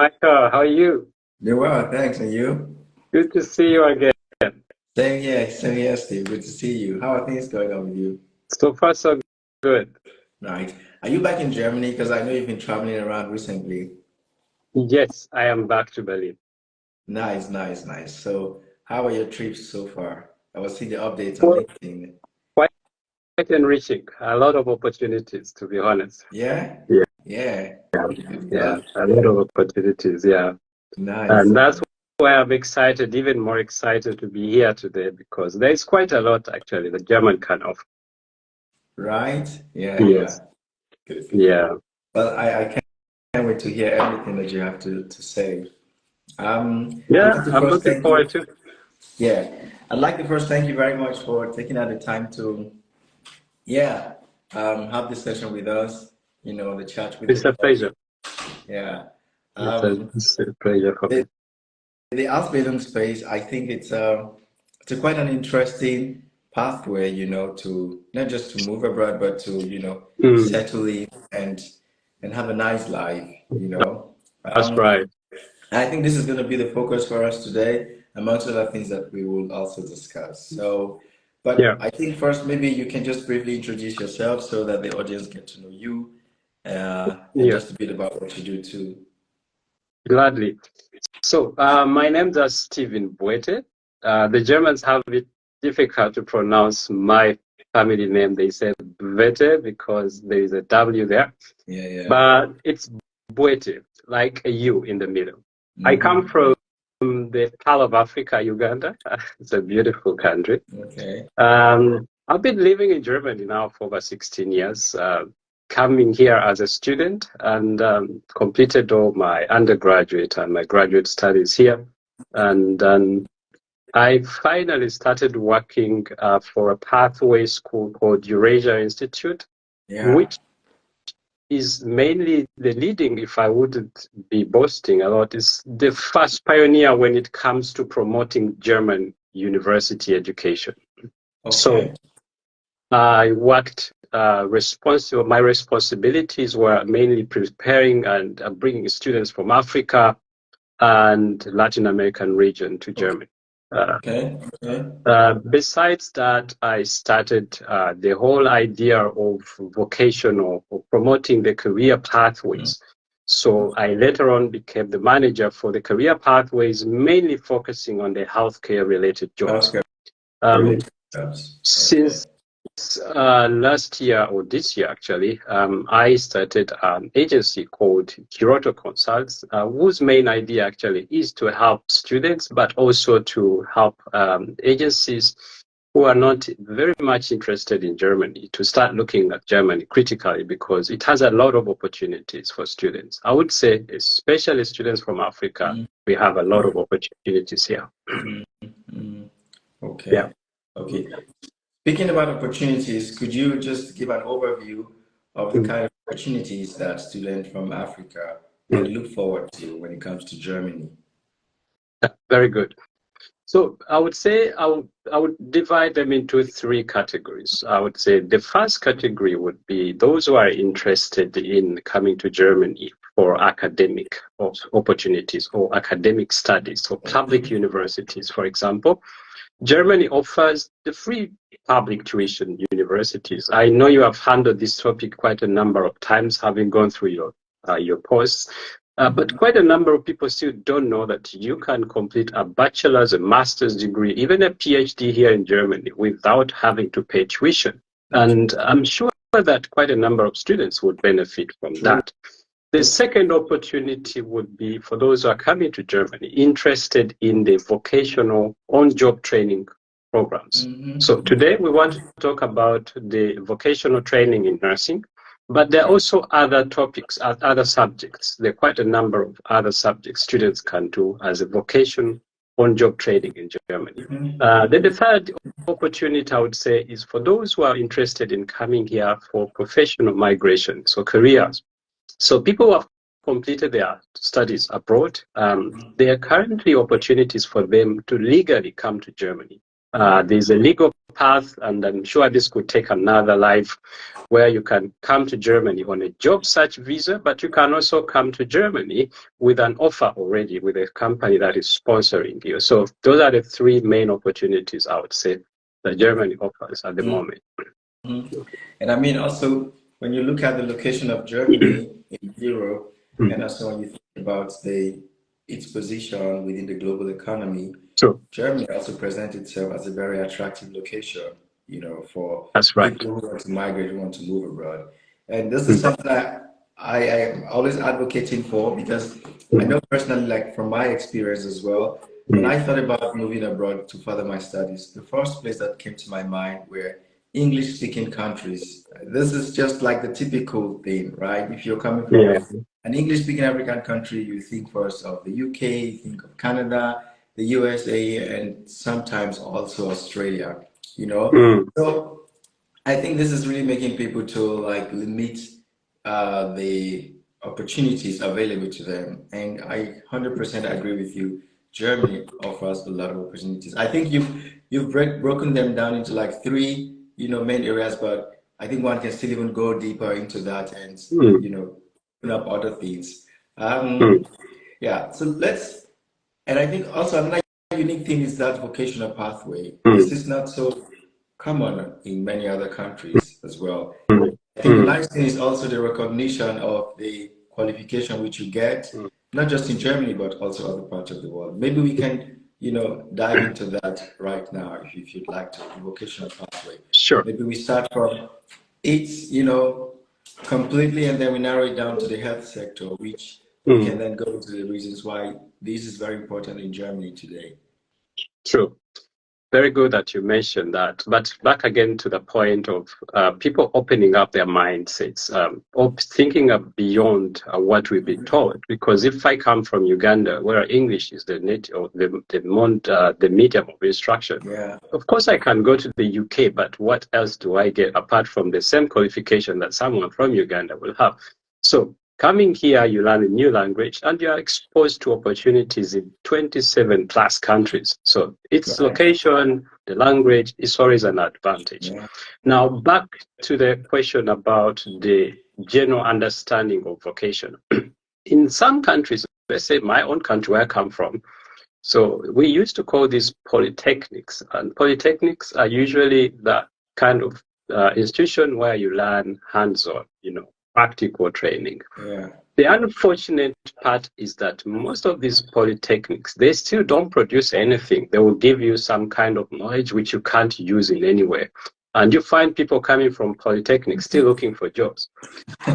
Michael, how are you? Doing well, thanks. And you? Good to see you again. Same here, Steve. Good to see you. How are things going on with you? So far, so good. Right. Are you back in Germany? Because I know you've been traveling around recently. Yes, I am back to Berlin. Nice, nice, nice. So, how are your trips so far? I was seeing the updates on Well, LinkedIn. quite enriching. A lot of opportunities, to be honest. Yeah? Yeah, Yeah. Good, yeah, glad. a lot of opportunities. Yeah, Nice. and that's why I'm excited, even more excited to be here today because there's quite a lot actually the German can offer. Right? Yeah, yeah. Yes, Good, good, good. yeah. Well, I can't wait to hear everything that you have to say. I'd Yeah, like to I'm first looking thank you. forward to. Yeah, I'd like to first thank you very much for taking out the time to yeah, have this session with us, the chat with It's a us. pleasure. Yeah. Um, It's a pleasure for the, me. the Ausbildung space, I think it's a quite an interesting pathway, to not just to move abroad, but to, Mm, settle in and have a nice life, you know. that's Um, right. I think this is going to be the focus for us today, amongst other things that we will also discuss. So, but Yeah, I think first, maybe you can just briefly introduce yourself so that the audience get to know you, and yeah, just a bit about what you do too. gladly. So, my name's Stephen Boete. The Germans have it difficult to pronounce my family name. They say Boete because there is a W there, Yeah, yeah. but it's Boete, like a U in the middle. I come Hmm. from the Pearl of Africa, Uganda. It's a beautiful country. Okay. I've been living in Germany now for over 16 years, coming here as a student and completed all my undergraduate and my graduate studies here. And I finally started working for a pathway school called Eurasia Institute, Yeah. which is mainly the leading, if I wouldn't be boasting a lot, is the first pioneer when it comes to promoting German university education. So Okay. I worked responsible. My responsibilities were mainly preparing and bringing students from Africa and Latin American region to Okay. Germany. Uh, Okay. Okay. besides that, I started the whole idea of vocational or promoting the career Mm. pathways. So I later on became the manager for the career pathways, mainly focusing on the healthcare related jobs. Healthcare Um, related jobs. Okay. since last year or this year actually, I started an agency called Kyoto Consults, whose main idea actually is to help students, but also to help agencies who are not very much interested in Germany to start looking at Germany critically because it has a lot of opportunities for students. I would say, especially students from Africa, Mm, we have a lot of opportunities here. mm, mm. Yeah. Okay. Okay. Speaking about opportunities, could you just give an overview of the Mm, kind of opportunities that students from Africa can mm. look forward to when it comes to Germany? Very good. So I would say I would divide them into three categories. I would say the first category would be those who are interested in coming to Germany for academic opportunities or academic studies or public universities, for example. Germany offers the free public tuition universities. I know you have handled this topic quite a number of times, having gone through your posts. But quite a number of people still don't know that you can complete a bachelor's, a master's degree, even a PhD here in Germany without having to pay tuition. Okay. And I'm sure that quite a number of students would benefit from True. that. The second opportunity would be for those who are coming to Germany interested in the vocational on-job training programs. So Mm-hmm. today we want to talk about the vocational training in nursing, but there are also other topics, other subjects. There are quite a number of other subjects students can do as a vocation on-job training in Germany. Then the third opportunity, I would say, is for those who are interested in coming here for professional migration, so careers. So people who have completed their studies abroad, there are currently opportunities for them to legally come to Germany. There's a legal path, and I'm sure this could take another life, where you can come to Germany on a job search visa, but you can also come to Germany with an offer already with a company that is sponsoring you. So those are the three main opportunities I would say that Germany offers at the moment. And I mean, also, when you look at the location of Germany in Europe, and also when you think about its position within the global economy, Germany also presents itself as a very attractive location, you know, for people who want to migrate, who want to move abroad. And this is something that I am always advocating for, because I know personally, like from my experience as well, when I thought about moving abroad to further my studies, the first place that came to my mind were English-speaking countries. This is just like the typical thing, right? If you're coming from an English-speaking African country, you think first of the UK, you think of Canada, the USA, and sometimes also Australia, you know? So I think this is really making people to like limit the opportunities available to them. And I 100% agree with you. Germany offers a lot of opportunities. I think you've broken them down into like three, you know, main areas, but I think one can still even go deeper into that and, you know, open up other things. Yeah, so and I think also another unique thing is that vocational pathway. This is not so common in many other countries as well. I think the nice thing is also the recognition of the qualification which you get, not just in Germany, but also other parts of the world. Maybe we can, you know, dive into that right now if you'd like to, the vocational pathway. Sure. Maybe we start from it, you know, completely, and then we narrow it down to the health sector, which we can then go into the reasons why this is very important in Germany today. True. Very good that you mentioned that. But back again to the point of people opening up their mindsets, of thinking of beyond what we've been taught. Because if I come from Uganda, where English is the native, or the medium of instruction, of course I can go to the UK, but what else do I get apart from the same qualification that someone from Uganda will have? So coming here, you learn a new language and you are exposed to opportunities in 27 plus countries. So its location, the language is always an advantage. Now, back to the question about the general understanding of vocation. In some countries, let's say my own country where I come from, so we used to call these polytechnics. And polytechnics are usually the kind of institution where you learn hands-on, you know, practical training. The unfortunate part is that most of these polytechnics, they still don't produce anything. They will give you some kind of knowledge which you can't use in anywhere. And you find people coming from polytechnics still looking for jobs.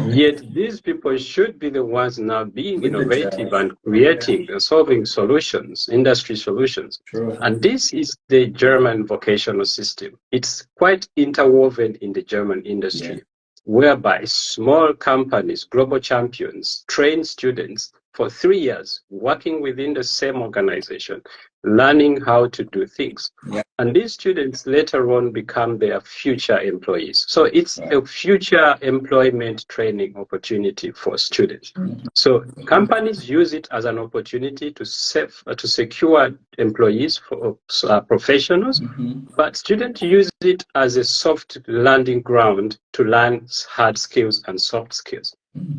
Yet these people should be the ones now being innovative and creating and solving solutions, industry solutions. And this is the German vocational system. It's quite interwoven in the German industry, whereby small companies, global champions, train students for 3 years, working within the same organization, learning how to do things. And these students later on become their future employees. So it's a future employment training opportunity for students. So companies use it as an opportunity to secure employees for professionals, but students use it as a soft landing ground to learn hard skills and soft skills.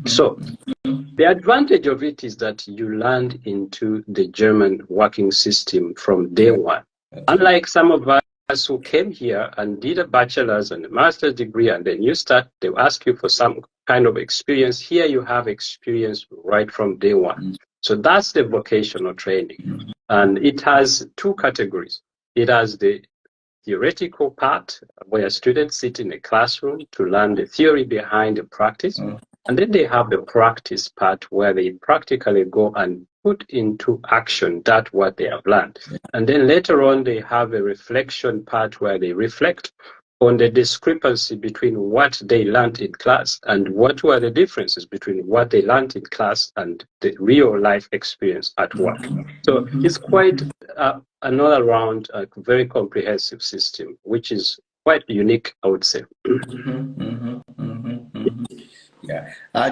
So the advantage of it is that you land into the German working system from day one. Unlike some of us who came here and did a bachelor's and a master's degree, and then they ask you for some kind of experience. Here you have experience right from day one. So that's the vocational training. And it has two categories. It has the theoretical part where students sit in a classroom to learn the theory behind the practice. And then they have the practice part where they practically go and put into action that what they have learned. And then later on, they have a reflection part where they reflect on the discrepancy between what they learned in class and what were the differences between what they learned in class and the real life experience at work. So it's quite another round, a very comprehensive system, which is quite unique, I would say.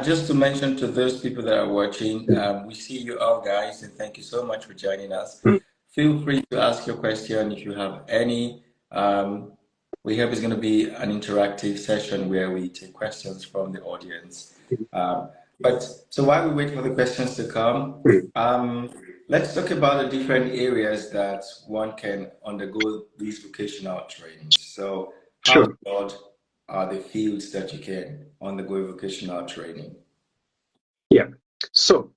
Just to mention to those people that are watching, we see you all guys, and thank you so much for joining us. Feel free to ask your question if you have any. we hope it's going to be an interactive session where we take questions from the audience. But so while we wait for the questions to come, let's talk about the different areas that one can undergo these vocational trainings. So how broad are the fields that you can undergo vocational training? Yeah. So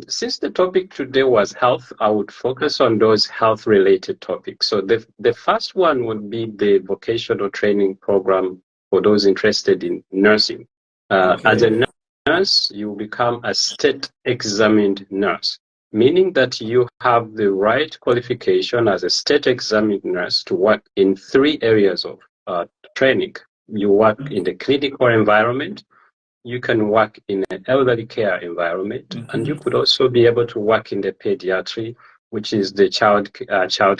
since the topic today was health, I would focus on those health-related topics. So the first one would be the vocational training program for those interested in nursing. As a nurse, you become a state-examined nurse, meaning that you have the right qualification as a state-examined nurse to work in 3 areas of training. You work in the clinical environment, you can work in an elderly care environment, and you could also be able to work in the pediatry, which is the child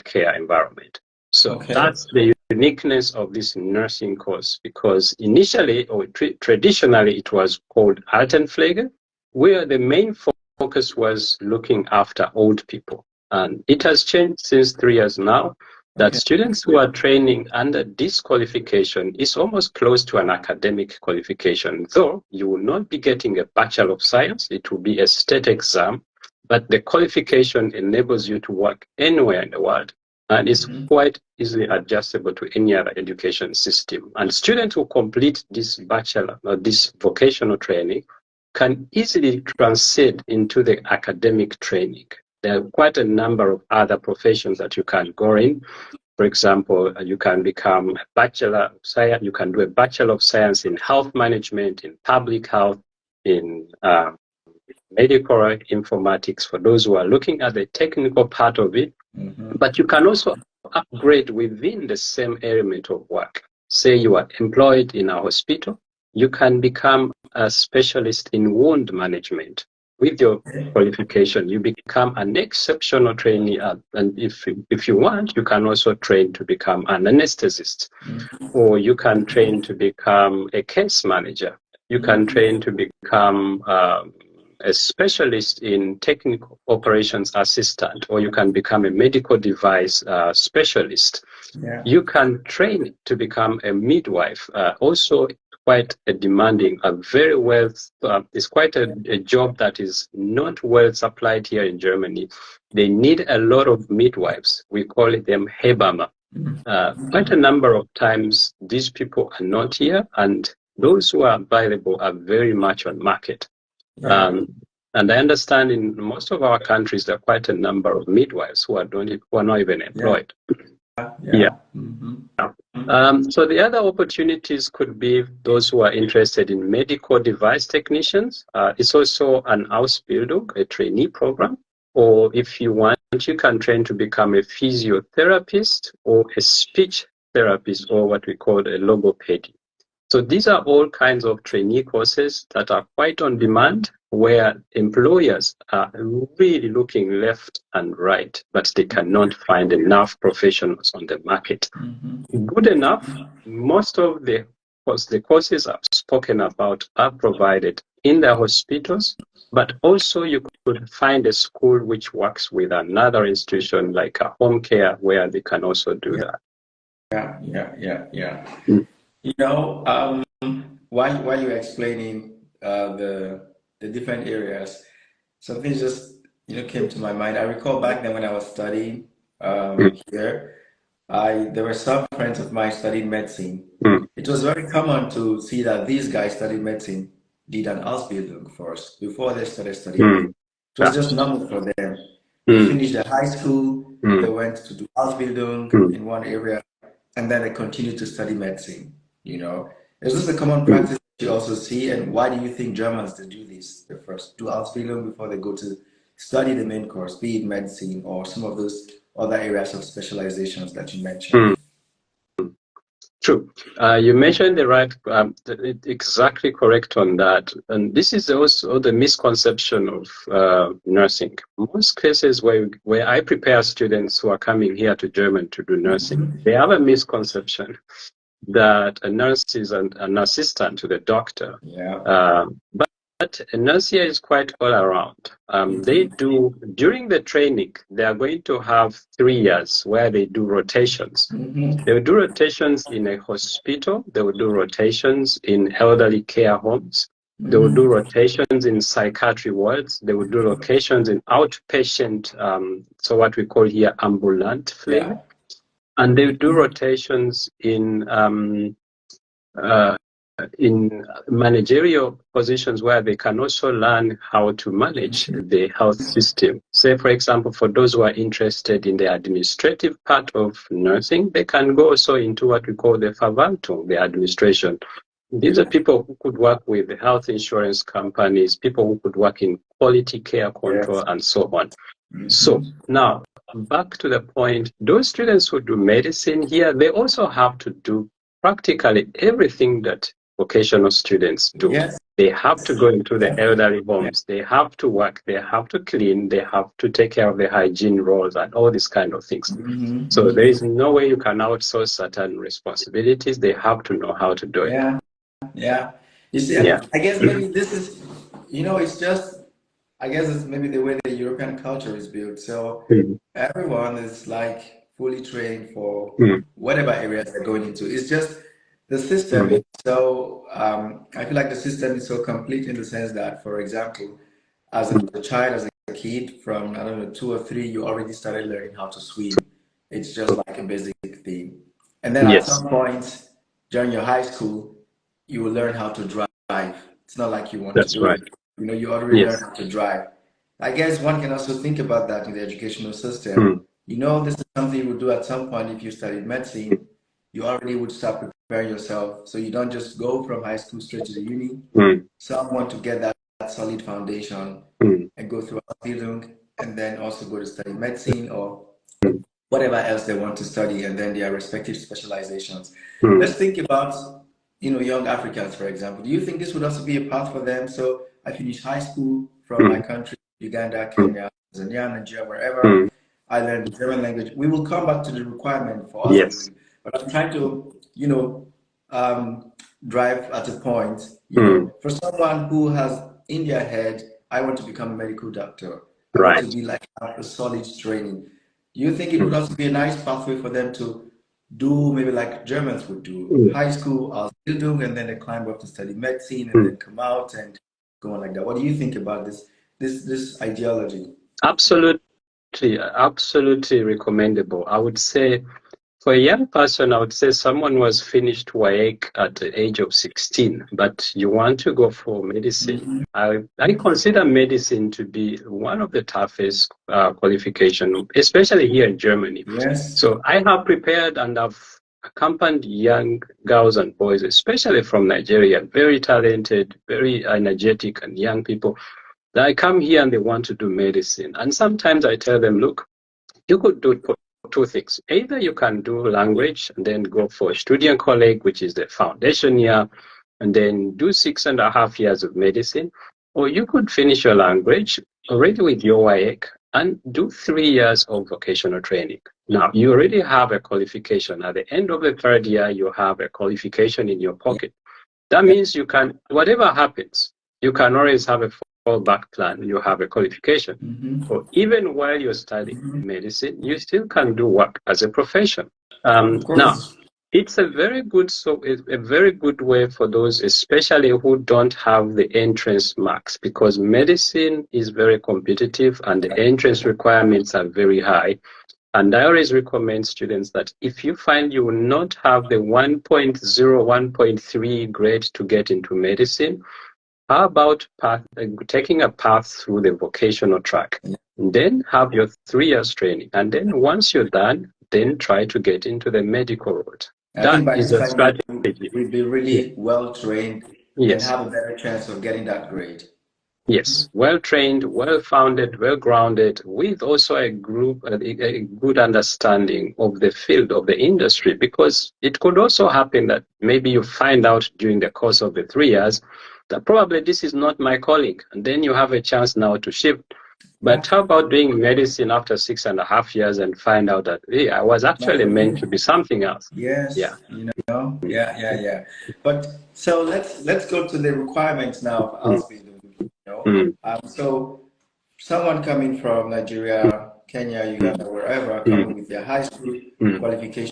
care environment. So that's the uniqueness of this nursing course, because initially or traditionally it was called Altenpflege, where the main focus was looking after old people. And it has changed since 3 years now, that students who are training under this qualification is almost close to an academic qualification, though you will not be getting a Bachelor of Science, it will be a state exam, but the qualification enables you to work anywhere in the world and is quite easily adjustable to any other education system. And students who complete this bachelor or this vocational training can easily transit into the academic training. There are quite a number of other professions that you can go in. For example, you can become a Bachelor of Science, you can do a Bachelor of Science in Health Management, in Public Health, in medical informatics, for those who are looking at the technical part of it. But you can also upgrade within the same element of work. Say you are employed in a hospital, you can become a specialist in wound management. With your qualification, you become an exceptional trainee, and if you want, you can also train to become an anesthetist, or you can train to become a case manager. You can train to become a specialist in technical operations assistant, or you can become a medical device specialist. You can train to become a midwife. Also, quite a demanding, very well, it's quite a job that is not well supplied here in Germany. They need a lot of midwives. We call them Hebamme. Quite a number of times these people are not here, and those who are available are very much on market. And I understand in most of our countries there are quite a number of midwives who are not even employed. So the other opportunities could be those who are interested in medical device technicians. It's also an Ausbildung, a trainee program. Or if you want, you can train to become a physiotherapist or a speech therapist, or what we call a logopedy. So these are all kinds of trainee courses that are quite on demand, where employers are really looking left and right, but they cannot find enough professionals on the market. Good enough, most of the courses I've spoken about are provided in the hospitals, but also you could find a school which works with another institution like a home care where they can also do that. You know, while you were explaining the different areas, something just came to my mind. I recall back then when I was studying here, there were some friends of mine studying medicine. It was very common to see that these guys studied medicine, did an Ausbildung first before they started studying. It was just normal for them. They finished their high school, they went to do Ausbildung in one area, and then they continued to study medicine. Is this a common practice that you also see? And why do you think Germans do this? They first do Ausbildung before they go to study the main course, be it medicine or some of those other areas of specializations that you mentioned. True. You mentioned exactly correct on that. And this is also the misconception of nursing. Most cases where I prepare students who are coming here to Germany to do nursing, they have a misconception that a nurse is an assistant to the doctor. But nurse here is quite all around. They do, during the training, they are going to have 3 years where they do rotations. They will do rotations in a hospital. They will do rotations in elderly care homes. They will do rotations in psychiatry wards. They will do rotations in outpatient, so what we call here ambulant flavor. And they will do rotations in managerial positions where they can also learn how to manage the health system. Say, for example, for those who are interested in the administrative part of nursing, they can go also into what we call the Verwaltung, the administration. These are people who could work with the health insurance companies, people who could work in quality care control, and so on. So now, back to the point, those students who do medicine here, they also have to do practically everything that vocational students do. They have to go into the elderly homes, they have to work, they have to clean, they have to take care of the hygiene roles and all these kind of things. So there is no way you can outsource certain responsibilities. They have to know how to do it. You see, I guess maybe this is, it's just, I guess it's maybe the way the European culture is built. So everyone is like fully trained for whatever areas they're going into. It's just the system. So I feel like the system is so complete in the sense that, for example, as a child, as a kid, from, I don't know, 2 or 3, you already started learning how to swim. It's just like a basic thing. And then at some point during your high school, you will learn how to drive. It's not like you want to do it. You already learn how to drive. I guess one can also think about that in the educational system. This is something you would do at some point if you studied medicine. You already would start preparing yourself. So you don't just go from high school straight to the uni. Some want to get that solid foundation and go through Ausbildung and then also go to study medicine or whatever else they want to study, and then their respective specializations. Let's think about young Africans, for example. Do you think this would also be a path for them? So I finished high school from my country, Uganda, Kenya, Tanzania, Nigeria, wherever. I learned the German language. We will come back to the requirement for us. But I'm trying to, drive at a point, for someone who has in their head, I want to become a medical doctor. I want to be like a solid training. Do you think it would also be a nice pathway for them to do maybe like Germans would do, high school, Ausbildung, and then they climb up to study medicine and then come out and go on like that? What do you think about this ideology? Absolutely recommendable. I would say for a young person, I would say someone was finished WAEC at the age of 16, but you want to go for medicine. I consider medicine to be one of the toughest qualifications, especially here in Germany. So I have prepared and I've accompanied young girls and boys, especially from Nigeria, very talented, very energetic and young people. They come here and they want to do medicine. And sometimes I tell them, look, you could do 2 things. Either you can do language and then go for a student college, which is the foundation year, and then do 6.5 years of medicine, or you could finish your language already with your WAEC and do 3 years of vocational training. Now, you already have a qualification. At the end of the 3rd year, you have a qualification in your pocket. That means you can, whatever happens, you can always have a fallback plan. You have a qualification. So even while you're studying medicine, you still can do work as a profession. Now, it's a very good way for those, especially who don't have the entrance marks, because medicine is very competitive and the entrance requirements are very high. And I always recommend students that if you find you will not have the 1.0, 1.3 grade to get into medicine, how about taking a path through the vocational track? Then have your 3 years training. And then once you're done, then try to get into the medical road. That is a strategy. We'll be really well trained and have a better chance of getting that grade. Yes, well trained, well founded, well grounded, with also a good understanding of the field of the industry, because it could also happen that maybe you find out during the course of the 3 years that probably this is not my calling, and then you have a chance now to shift. But how about doing medicine after 6.5 years and find out that, hey, I was actually meant to be something else? But so let's go to the requirements now of Ausbildung. So someone coming from Nigeria, Kenya, Uganda, wherever, coming with their high school qualification,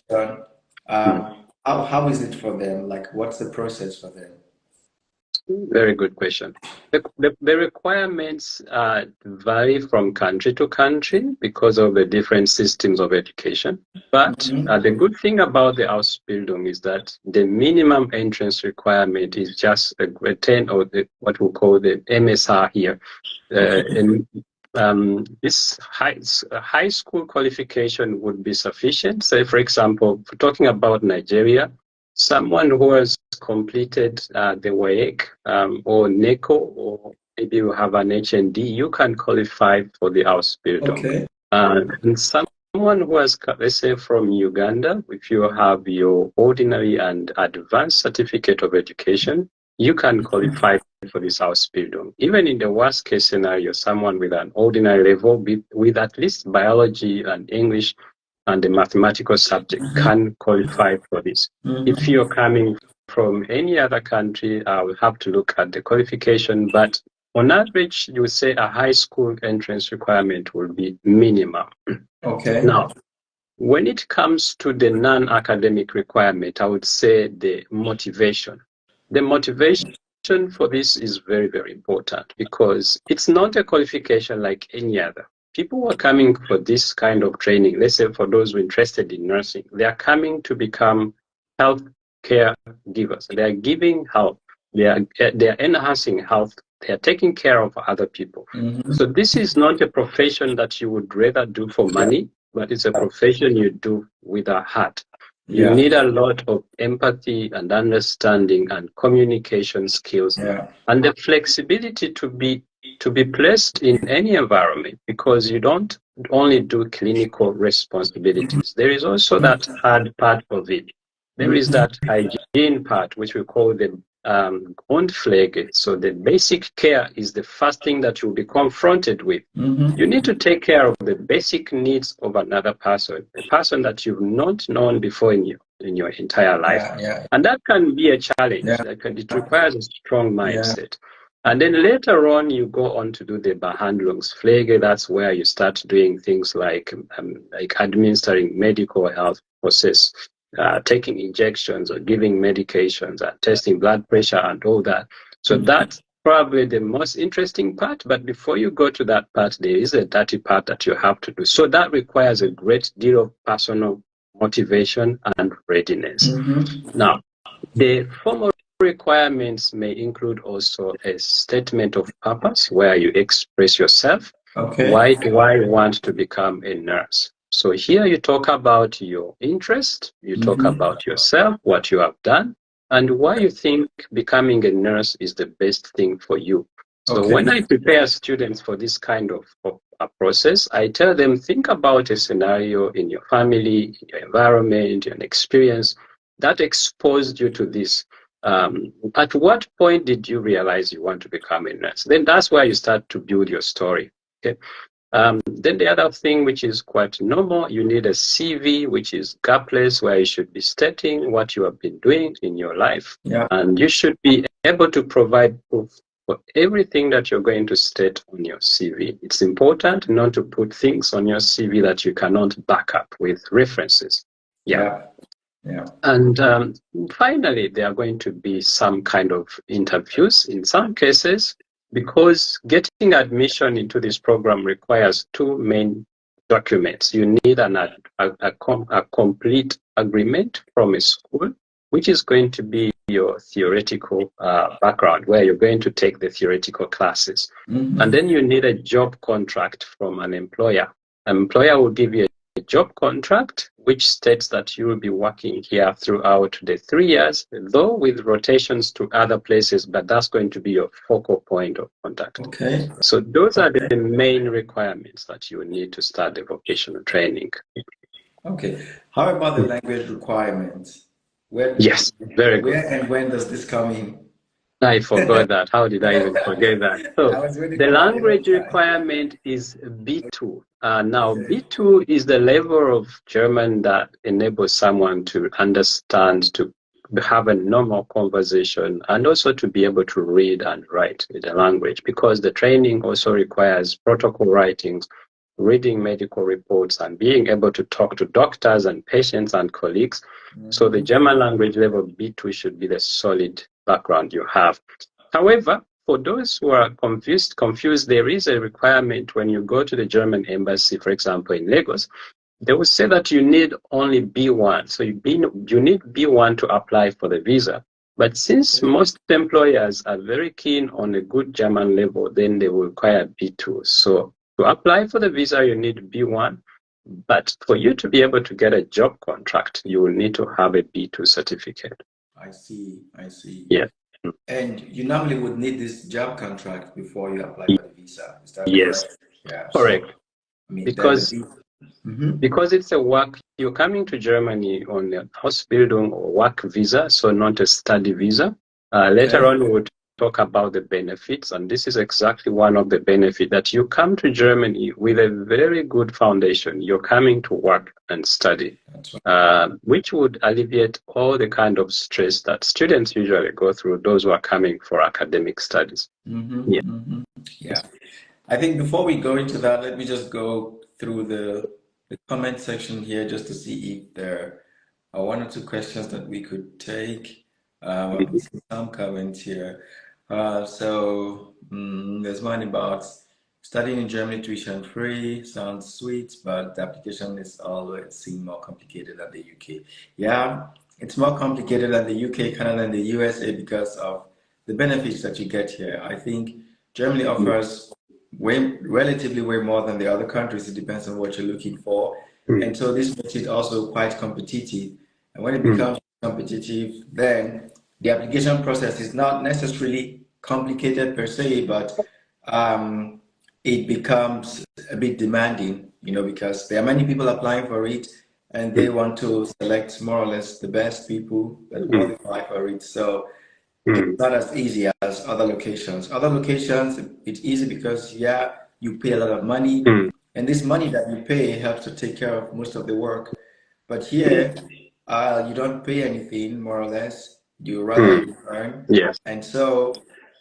how is it for them? Like, what's the process for them? Very good question. The requirements vary from country to country because of the different systems of education. But the good thing about the Ausbildung is that the minimum entrance requirement is just a grade 10, or what we call the MSR here. This high school qualification would be sufficient. Say, for example, for talking about Nigeria, someone who has completed the WAEC or NECO, or maybe you have an HND, you can qualify for the Ausbildung. Okay. And someone who has, let's say from Uganda, if you have your ordinary and advanced certificate of education, you can qualify for this Ausbildung. Even in the worst case scenario, someone with an ordinary level with at least biology and English and the mathematical subject can qualify for this. If you're coming from any other country, I will have to look at the qualification, but on average, you would say a high school entrance requirement will be minimum. Okay. Now, when it comes to the non-academic requirement, I would say the motivation. The motivation for this is very, very important because it's not a qualification like any other. People who are coming for this kind of training, let's say for those who are interested in nursing, they are coming to become health care givers. They are giving health. They are enhancing health. They are taking care of other people. So this is not a profession that you would rather do for money, but it's a profession you do with a heart. You need a lot of empathy and understanding and communication skills and the flexibility to be placed in any environment, because you don't only do clinical responsibilities. There is also that hard part of it. There is that hygiene part, which we call the Grundpflege. So the basic care is the first thing that you'll be confronted with. You need to take care of the basic needs of another person, a person that you've not known before in your entire life. And that can be a challenge. It requires a strong mindset. And then later on, you go on to do the Behandlungspflege. That's where you start doing things like administering medical health process, taking injections or giving medications, testing blood pressure and all that. So that's probably the most interesting part. But before you go to that part, there is a dirty part that you have to do. So that requires a great deal of personal motivation and readiness. Now, the formal requirements may include also a statement of purpose where you express yourself. Why do I want to become a nurse? So here you talk about your interest, you talk about yourself, what you have done, and why you think becoming a nurse is the best thing for you. So when I prepare students for this kind of a process, I tell them, think about a scenario in your family, in your environment, your experience that exposed you to this. At what point did you realize you want to become a nurse? Then that's where you start to build your story. Okay. Then the other thing, which is quite normal, you need a CV, which is gapless, where you should be stating what you have been doing in your life. And you should be able to provide proof for everything that you're going to state on your CV. It's important not to put things on your CV that you cannot back up with references. And finally, there are going to be some kind of interviews in some cases, because getting admission into this program requires two main documents. You need a complete agreement from a school, which is going to be your theoretical background, where you're going to take the theoretical classes. And then you need a job contract from an employer. An employer will give you a job contract, which states that you will be working here throughout the 3 years, though with rotations to other places, but that's going to be your focal point of contact. So those are the main requirements that you need to start the vocational training. How about the language requirements? Yes, very good. Where and when does this come in? I forgot that. How did I even forget that? So the language requirement is B2. Now, B2 is the level of German that enables someone to understand, to have a normal conversation, and also to be able to read and write the language, because the training also requires protocol writings, reading medical reports, and being able to talk to doctors and patients and colleagues. So the German language level B2 should be the solid background you have. However, for those who are confused, there is a requirement when you go to the German embassy, for example, in Lagos. They will say that you need only B1. So you need B1 to apply for the visa. But since most employers are very keen on a good German level, then they will require B2. So to apply for the visa, you need B1. But for you to be able to get a job contract, you will need to have a B2 certificate. I see. Yeah. And you normally would need this job contract before you apply for the visa. Is that yes. correct? Yeah. Correct. So, I mean, because it's a work, you're coming to Germany on a Ausbildung or work visa, so not a study visa. Later on, we'll talk about the benefits, and this is exactly one of the benefits, that you come to Germany with a very good foundation. You're coming to work and study, which would alleviate all the kind of stress that students usually go through, those who are coming for academic studies. Yeah. I think before we go into that, let me just go through the comment section here just to see if there are one or two questions that we could take. Some comments here. There's one about studying in Germany tuition free. Sounds sweet, but the application is always seem more complicated than the UK. Yeah, it's more complicated than the UK, Canada, and the USA because of the benefits that you get here. I think Germany offers relatively way more than the other countries. It depends on what you're looking for. And so this makes it also quite competitive. And when it becomes competitive, then the application process is not necessarily complicated per se, but it becomes a bit demanding, because there are many people applying for it and they want to select more or less the best people that qualify for it. So it's not as easy as other locations. Other locations, it's easy because, you pay a lot of money, and this money that you pay helps to take care of most of the work. But here, you don't pay anything, more or less. You rather earn. Yes. And so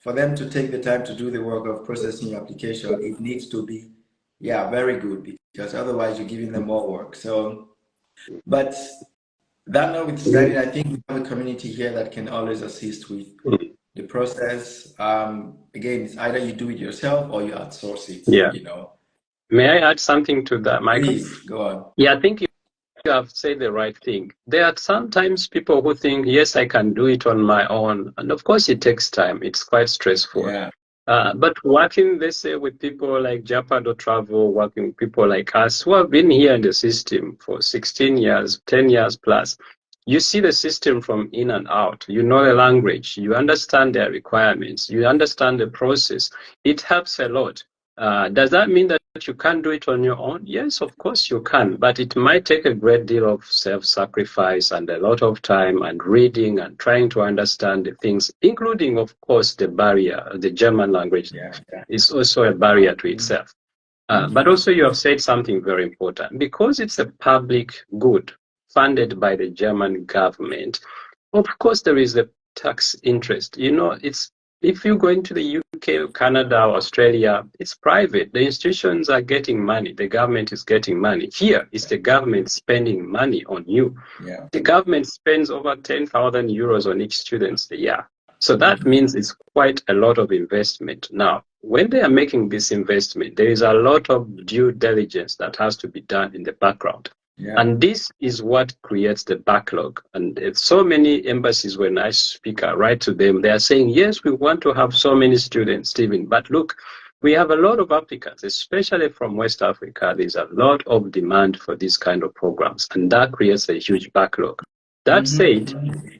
for them to take the time to do the work of processing your application, it needs to be, very good, because otherwise you're giving them more work. So, but that notwithstanding, I think we have a community here that can always assist with the process. Again, it's either you do it yourself or you outsource it. Yeah. May I add something to that, Michael? Please, go on. Yeah, I think you have said the right thing. There are sometimes people who think, yes, I can do it on my own. And of course, it takes time. It's quite stressful. Yeah. But working, let's say, with people like Japado Travel, working with people like us who have been here in the system for 16 years, 10 years plus, you see the system from in and out. You know the language. You understand their requirements. You understand the process. It helps a lot. Does that mean that you can't do it on your own? Yes, of course you can, but it might take a great deal of self-sacrifice and a lot of time and reading and trying to understand the things, including, of course, the barrier. The German language is also a barrier to itself. But also you have said something very important. Because it's a public good funded by the German government, of course there is a tax interest. If you go into the UK, Canada, or Australia, it's private. The institutions are getting money. The government is getting money. Here, it's the government spending money on you. Yeah. The government spends over 10,000 euros on each student a year. So that means it's quite a lot of investment. Now, when they are making this investment, there is a lot of due diligence that has to be done in the background. Yeah. And this is what creates the backlog. And so many embassies, when I write to them, they are saying, yes, we want to have so many students, Stephen, but look, we have a lot of applicants, especially from West Africa. There's a lot of demand for these kind of programs, and that creates a huge backlog. That said,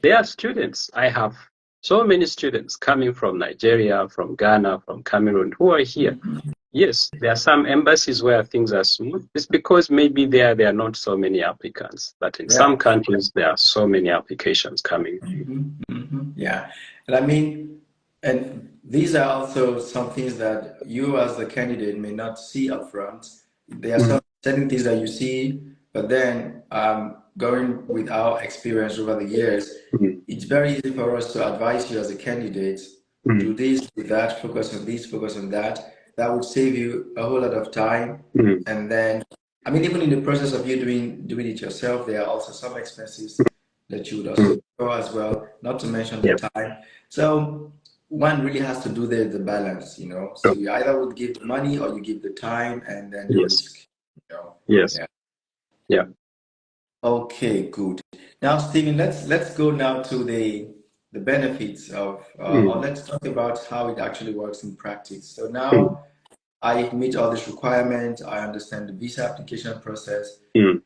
there are students. I have so many students coming from Nigeria, from Ghana, from Cameroon, who are here. Yes, there are some embassies where things are smooth. It's because maybe there are not so many applicants, but in some countries there are so many applications coming. Yeah, and I mean, and these are also some things that you as the candidate may not see up front. There are some certain things that you see But then going with our experience over the years, it's very easy for us to advise you as a candidate, do this, do that, focus on this, focus on that. That would save you a whole lot of time. And then, I mean, even in the process of you doing it yourself, there are also some expenses that you would also go as well, not to mention the time. So one really has to do the balance, you know. So you either would give the money or you give the time and then the risk, you know. Yeah. Okay, good. Now, Stephen, let's go now to the benefits of, or let's talk about how it actually works in practice. So now I meet all these requirements. I understand the visa application process.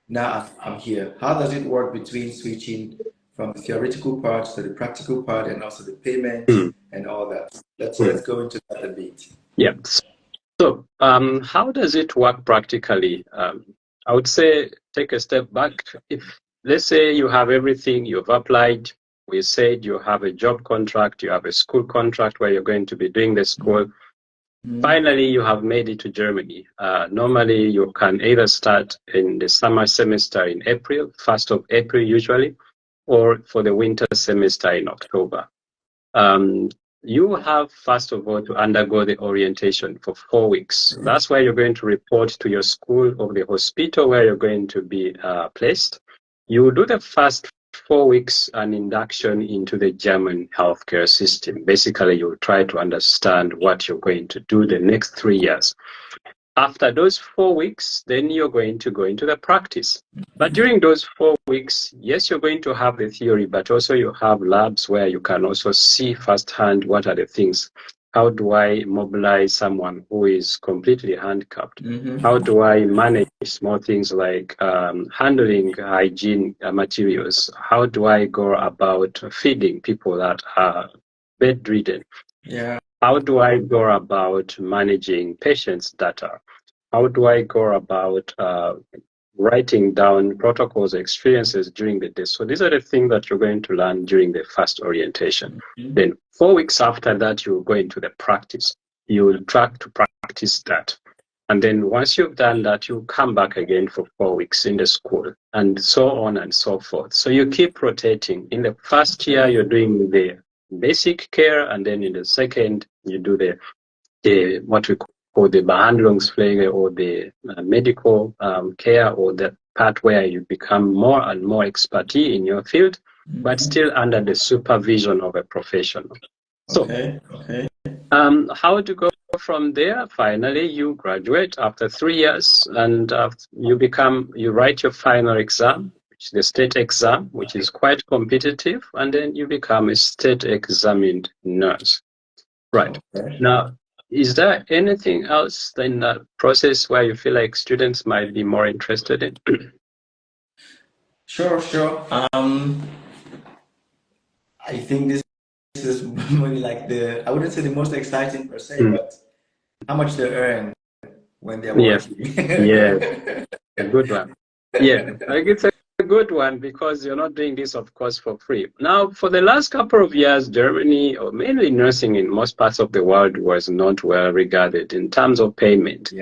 Now I'm here. How does it work between switching from the theoretical part to the practical part, and also the payment and all that? Let's go into that a bit. Yeah. So how does it work practically? I would say take a step back. If let's say you have everything, you've applied, we said you have a job contract, you have a school contract where you're going to be doing the school. Finally, you have made it to Germany. Normally, you can either start in the summer semester in April, 1st of April usually, or for the winter semester in October. You have, first of all, to undergo the orientation for 4 weeks. That's where you're going to report to your school or the hospital where you're going to be placed. You will do the first 4 weeks an induction into the German healthcare system. Basically, you will try to understand what you're going to do the next 3 years. After those 4 weeks, then you're going to go into the practice. But during those 4 weeks, yes, you're going to have the theory, but also you have labs where you can also see firsthand what are the things. How do I mobilize someone who is completely handicapped? How do I manage small things like handling hygiene materials? How do I go about feeding people that are bedridden? How do I go about managing patients' data? How do I go about writing down protocols, experiences during the day? So these are the things that you're going to learn during the first orientation. Then 4 weeks after that, you'll go into the practice. You will try to practice that. And then once you've done that, you come back again for 4 weeks in the school, and so on and so forth. So you keep rotating. In the first year, you're doing the basic care, and then in the second, you do the what we call the Behandlungspflege, or the medical care, or the part where you become more and more expertise in your field, but still under the supervision of a professional. So, how to go from there? Finally, you graduate after 3 years, and you write your final exam, which is the state exam, which is quite competitive, and then you become a state examined nurse. Right. Now, is there anything else in that process where you feel like students might be more interested in? Sure. I think this is maybe like I wouldn't say the most exciting per se, but how much they earn when they're working. Yeah, a good one. Yeah, like it's a good one, because you're not doing this, of course, for free. Now, for the last couple of years, Germany, or mainly nursing in most parts of the world, was not well regarded in terms of payment.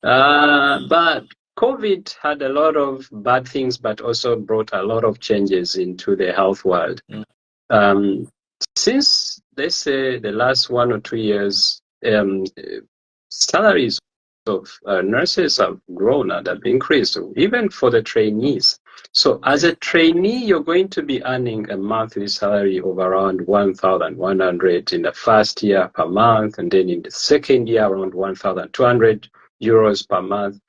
But COVID had a lot of bad things, but also brought a lot of changes into the health world. Since, let's say, the last 1 or 2 years, salaries of nurses have grown and have increased, even for the trainees. So as a trainee, you're going to be earning a monthly salary of around 1,100 in the first year per month, and then in the second year around 1,200 euros per month.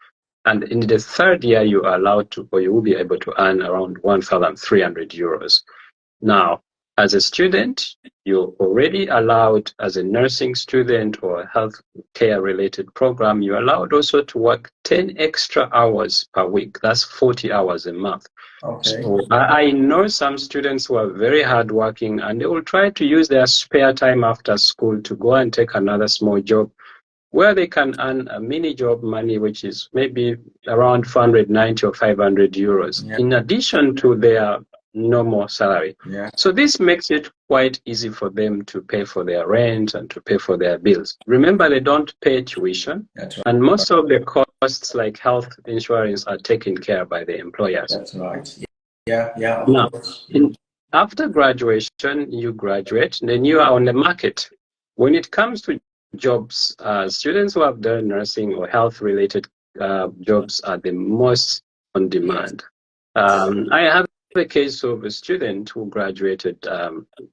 And in the third year, you are allowed to, or you will be able to earn around 1,300 euros. Now, as a student, you're already allowed, as a nursing student or a health care related program, you're allowed also to work 10 extra hours per week. That's 40 hours a month. So I know some students who are very hardworking, and they will try to use their spare time after school to go and take another small job where they can earn a mini job money, which is maybe around 490 or 500 euros, in addition to their no more salary. Yeah. So this makes it quite easy for them to pay for their rent and to pay for their bills. Remember, they don't pay tuition. That's right. And most of the costs like health insurance are taken care by the employers. That's right. Yeah. Now, after graduation, you graduate, then you are on the market. When it comes to jobs, students who have done nursing or health-related jobs are the most on demand. I have a case of a student who graduated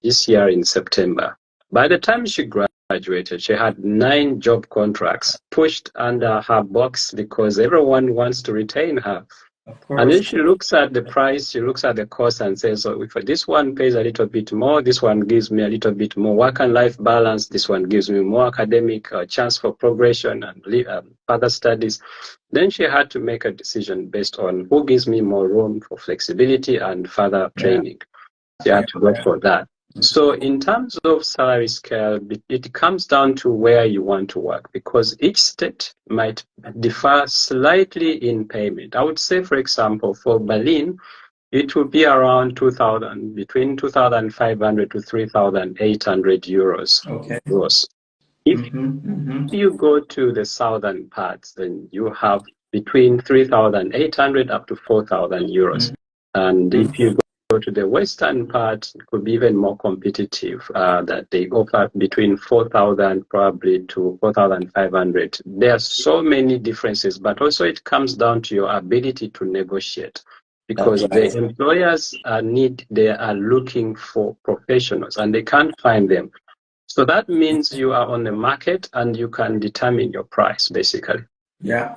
this year in September. By the time she graduated, she had 9 job contracts pushed under her box because everyone wants to retain her. And then she looks at the price, she looks at the cost and says, so if this one pays a little bit more, this one gives me a little bit more work and life balance, this one gives me more academic chance for progression and further studies. Then she had to make a decision based on who gives me more room for flexibility and further training. She had to go for that. So in terms of salary scale, it comes down to where you want to work, because each state might differ slightly in payment. I would say, for example, for Berlin, it would be around between 2,500 to 3,800 euros gross. If you go to the southern parts, then you have between 3,800 up to 4,000 euros. And if you go to the western part, it could be even more competitive, that they offer between 4,000 probably to 4,500. There are so many differences, but also it comes down to your ability to negotiate, because the employers they are looking for professionals and they can't find them. So that means you are on the market and you can determine your price, basically. Yeah.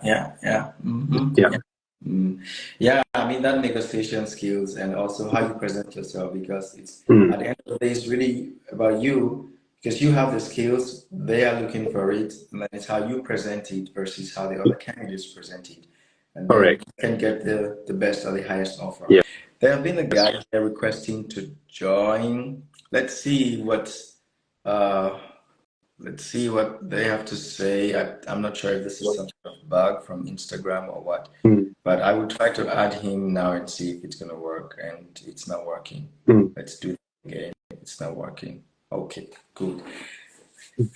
I mean, that negotiation skills and also how you present yourself, because it's at the end of the day, it's really about you, because you have the skills, they are looking for it, and then it's how you present it versus how the other candidates present it. And then you can get the best or the highest offer. Yeah. There have been a guy here requesting to join. Let's see what they have to say. I'm not sure if this is some sort of bug from Instagram or what, but I will try to add him now and see if it's going to work, and it's not working. Let's do it again. It's not working. Okay, good.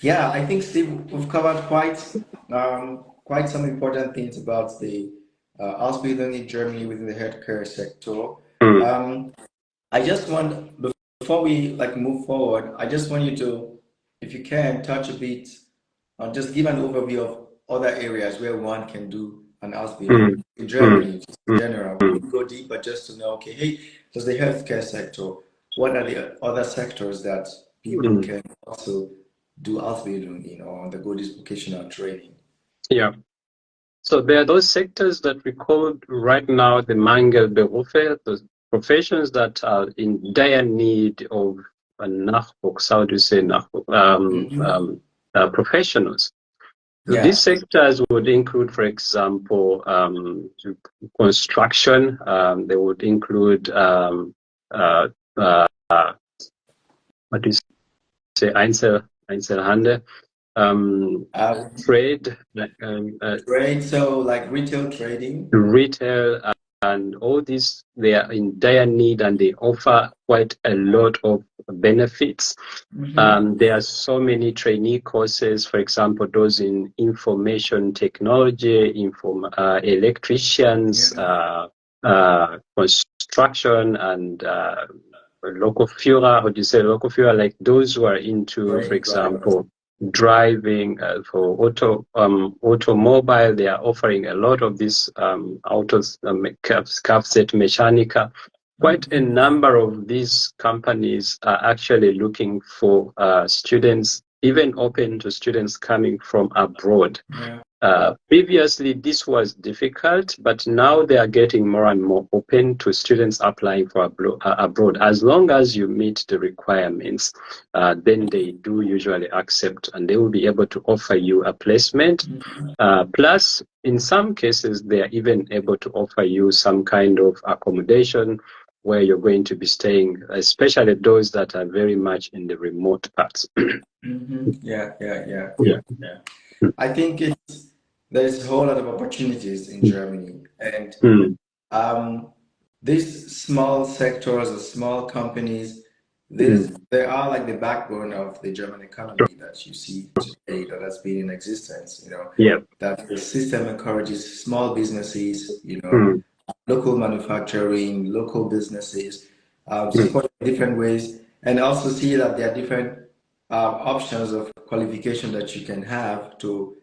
Yeah, I think, Steve, we've covered quite some important things about the Ausbildung in Germany within the healthcare sector. I just want, before we move forward, I just want you to, if you can, touch a bit on, just give an overview of other areas where one can do an Ausbildung in Germany in general. We can go deeper just to know, okay, hey, there's the healthcare sector. What are the other sectors that people can also do Ausbildung in, or undergo this vocational training? Yeah. So there are those sectors that we call right now the Mangelberufe, those professions that are in dire need of a Nachwuchs, how do you say Nachwuchs? Professionals. So these sectors would include, for example, construction. They would include what do you say, Einzelhandel, trade, trade, so like retail trading, retail, and all these, they are in dire need and they offer quite a lot of benefits. There are so many trainee courses, for example, those in information technology, electricians, construction, and local Führer, how do you say local Führer, like those who are into, for example, driving for automobile. They are offering a lot of these autos, Kfz Mechanica. Quite a number of these companies are actually looking for students, even open to students coming from abroad. Previously, this was difficult, but now they are getting more and more open to students applying for abroad. As long as you meet the requirements, then they do usually accept, and they will be able to offer you a placement. Plus, in some cases, they are even able to offer you some kind of accommodation where you're going to be staying, especially those that are very much in the remote parts. Yeah. I think there's a whole lot of opportunities in Germany, and these small sectors or small companies, they are like the backbone of the German economy that you see today, that has been in existence, you know, that the system encourages small businesses, you know, local manufacturing, local businesses, support in different ways, and also see that there are different options of qualification that you can have to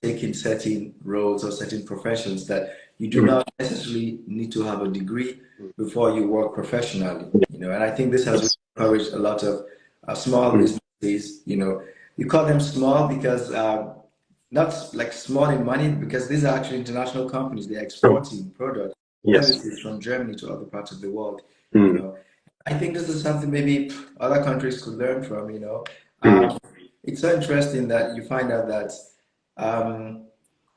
take in certain roles or certain professions, that you do not necessarily need to have a degree before you work professionally, you know. And I think this has encouraged a lot of small businesses, you know. You call them small because not like small in money, because these are actually international companies. They're exporting products, services from Germany to other parts of the world, you know. I think this is something maybe other countries could learn from, you know. It's so interesting that you find out that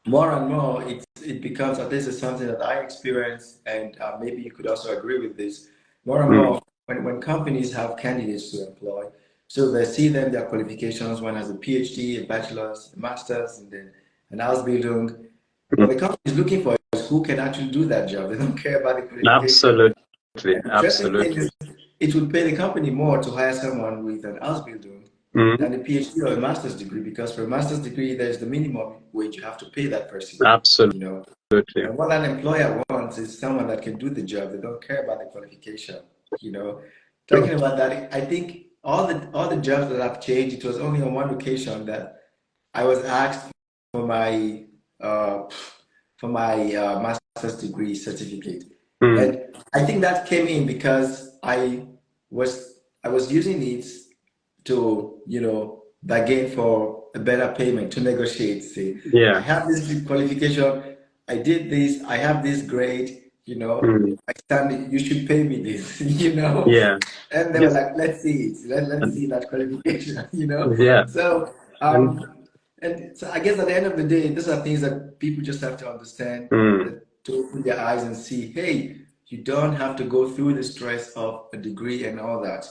more and more it becomes, at least it's something that I experience, and maybe you could also agree with this, more and more when companies have candidates to employ, so they see them, their qualifications, one has a PhD, a bachelor's, a master's, and then an Ausbildung. What the company is looking for is who can actually do that job. They don't care about the qualification. Absolutely. It would pay the company more to hire someone with an Ausbildung than a PhD or a master's degree, because for a master's degree, there's the minimum wage you have to pay that person. Absolutely. You know? And what an employer wants is someone that can do the job. They don't care about the qualification. You know, talking about that, I think all the jobs that I've changed, it was only on one occasion that I was asked for my master's degree certificate. And I think that came in because I was using it to, you know, bargain for a better payment, to negotiate. Say, I have this qualification, I did this, I have this grade, you know, I stand, you should pay me this, you know. And they were like, let's see it, let's see that qualification, you know. So and so I guess at the end of the day, these are things that people just have to understand, to open their eyes and see, hey, you don't have to go through the stress of a degree and all that.